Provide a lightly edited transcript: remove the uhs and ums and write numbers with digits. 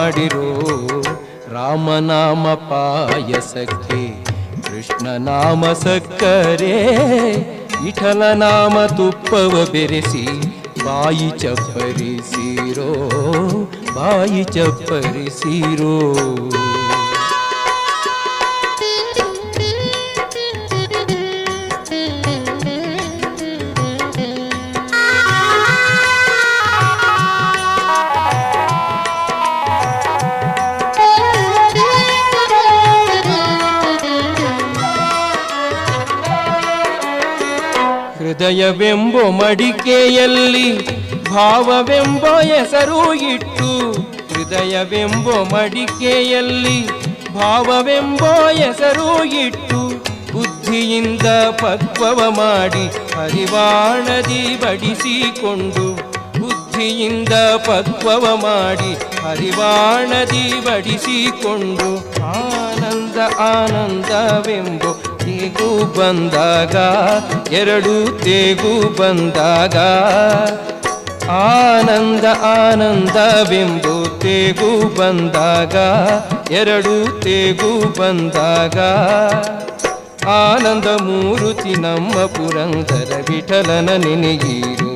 ಮಾಡಿರೋ. ರಾಮನಾಮ ಪಾಯಸಕ್ಕೆ ಕೃಷ್ಣನಾಮ ಸಕ್ಕರೆ, ವಿಠಲನಾಮ ತುಪ್ಪವ ಬೆರೆಸಿ ಬಾಯಿ ಚಪ್ಪರಿಸಿರೋ, ಬಾಯಿ ಚಪ್ಪರಿಸಿರೋ. ಹೃದಯವೆಂಬೋ ಮಡಿಕೆಯಲ್ಲಿ ಭಾವವೆಂಬೋ ಹೆಸರು ಇಟ್ಟು, ಹೃದಯವೆಂಬೋ ಮಡಿಕೆಯಲ್ಲಿ ಭಾವವೆಂಬೋ ಹೆಸರು ಇಟ್ಟು, ಬುದ್ಧಿಯಿಂದ ಪಕ್ವವ ಮಾಡಿ ಹರಿವಾಣದಿ ಬಡಿಸಿಕೊಂಡು, ಬುದ್ಧಿಯಿಂದ ಪಕ್ವವ ಮಾಡಿ ಹರಿವಾಣದಿ ಬಡಿಸಿಕೊಂಡು, ಆನಂದ ಆನಂದವೆಂಬೋ ತೇಗು ಬಂದಾಗ, ಎರಡು ತೇಗು ಬಂದಾಗ, ಆನಂದ ಆನಂದವೆಂಬೋ ತೇಗು ಬಂದಾಗ, ಎರಡು ತೇಗು ಬಂದಾಗ, ಆನಂದ ಮೂರುತಿ ನಮ್ಮ ಪುರಂದರ ವಿಠಲನ ನೆನೆಯಿರು.